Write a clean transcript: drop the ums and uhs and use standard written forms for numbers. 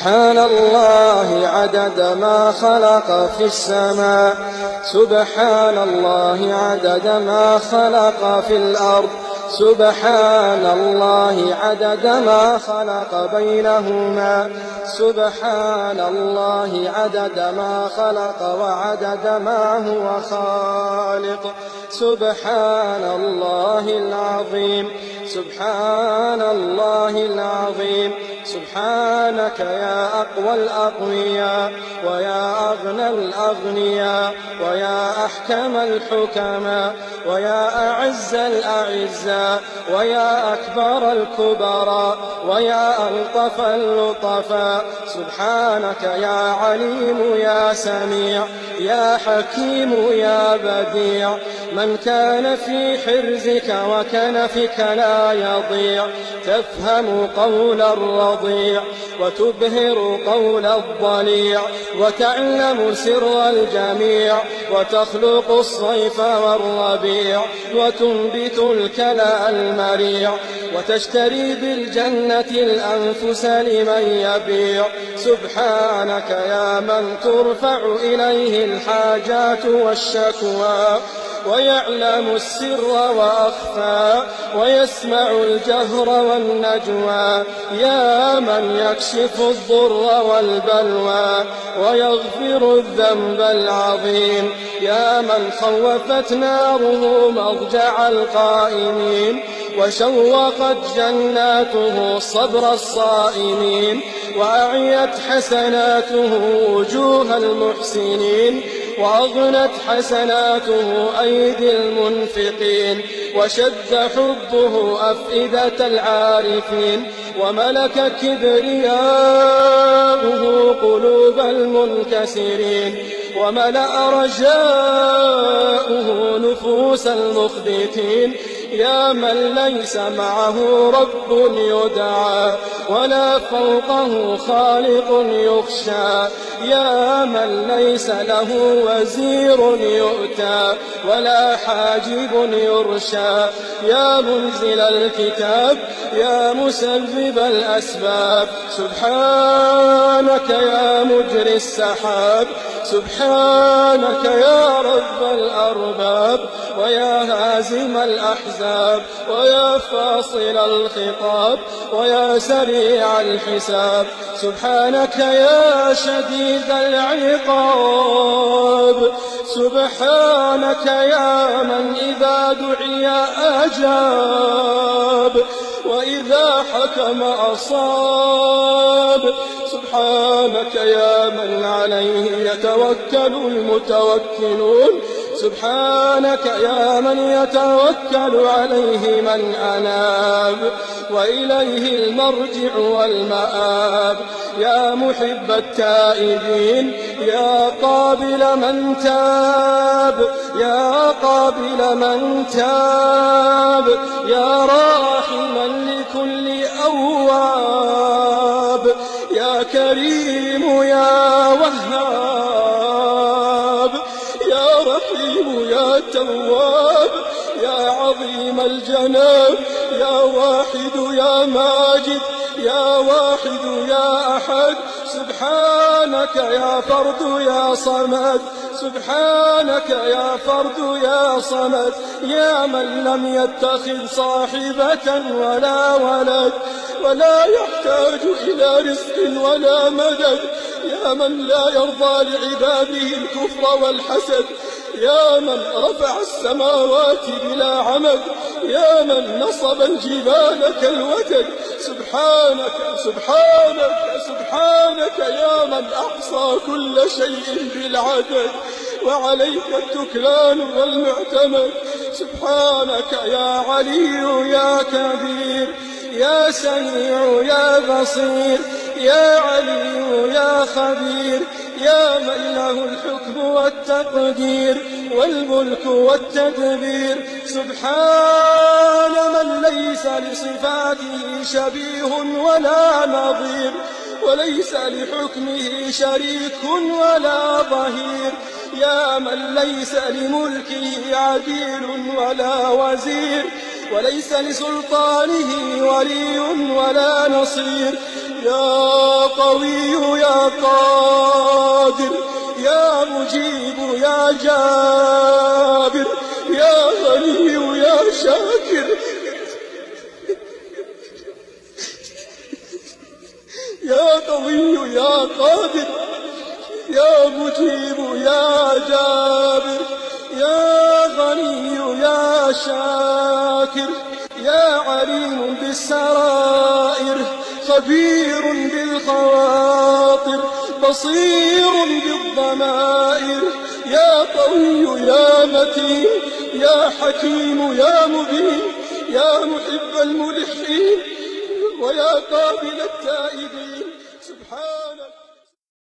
سبحان الله عدد ما خلق في السماء، سبحان الله عدد ما خلق في الأرض، سبحان الله عدد ما خلق بينهما، سبحان الله عدد ما خلق وعدد ما هو خالق. سبحان الله العظيم، سبحان الله العظيم. سبحانك يا أقوى الأقوياء ويا أغنى الأغنياء ويا أحكم الحكماء ويا أعز الأعزاء ويا أكبر الكبراء ويا ألطف اللطفاء. سبحانك يا عليم يا سميع يا حكيم يا بديع. من كان في حرزك وكنفك لا يضيع، تفهم قول الرضيع وتبهر قول الضليع، وتعلم سر الجميع، وتخلق الصيف والربيع، وتنبت الكلى المريع، وتشتري بالجنة الأنفس لمن يبيع. سبحانك يا من ترفع إليه الحاجات والشكوى، ويعلم السر وأخفى، ويسمع الجهر والنجوى. يا من يكشف الضر والبلوى ويغفر الذنب العظيم. يا من خوفت ناره مضجع القائمين، وشوقت جناته صبر الصائمين، وأعيت حسناته وجوه المحسنين، وأغنت حسناته أيدي المنفقين، وشد حبه أفئدة العارفين، وملك كبرياؤه قلوب المنكسرين، وملأ رجاؤه نفوس المخبتين. يا من ليس معه رب يدعى ولا فوقه خالق يخشى، يا من ليس له وزير يؤتى ولا حاجب يرشى. يا منزل الكتاب يا مسبب الأسباب، سبحانك يا مجري السحاب، سبحانك يا رب الأرباب، ويا هازم الأحزاب، ويا فاصل الخطاب، ويا سريع الحساب. سبحانك يا شديد العقاب، سبحانك يا من إذا دعي أجاب وإذا حكم أصاب. سبحانك يا من عليه يتوكل المتوكلون، سبحانك يا من يتوكل عليه من أناب، وإليه المرجع والمآب. يا محب التائبين، يا قابل من تاب، يا قابل من تاب، يا راحما لكل أواب، يا كريم يا وهاب، يا رحيم يا تواب، يا عظيم الجناب، يا واحد يا ماجد، يا واحد يا أحد. سبحانك يا فرد يا صمد، سبحانك يا فرد يا صمد. يا من لم يتخذ صاحبة ولا ولد ولا يحتاج إلى رزق ولا مدد. يا من لا يرضى لعباده الكفر والحسد. يا من رفع السماوات بلا عمد. يا من نصب الجبال كالوتد. سبحانك سبحانك سبحانك يا من أحصى كل شيء بالعدد، وعليك التكلان والمعتمد. سبحانك يا علي يا كبير، يا سميع يا بصير، يا علي يا خبير، يا من له الحكم والتقدير والملك والتدبير. سبحان من ليس لصفاته شبيه ولا نظير، وليس لحكمه شريك ولا ظهير. يا من ليس لملكه عديل ولا وزير، وليس لسلطانه ولي ولا نصير. يا قوي يا قادر يا مجيب يا جابر يا غني يا شاكر يا قوي يا قادر يا مجيب يا جابر يا غني يا شاكر يا عليم بالسرائر خبير بالخواطر بصير بالضمائر يا قوي يا متين يا حكيم يا مبين يا محب الملحين ويا قابل التائبين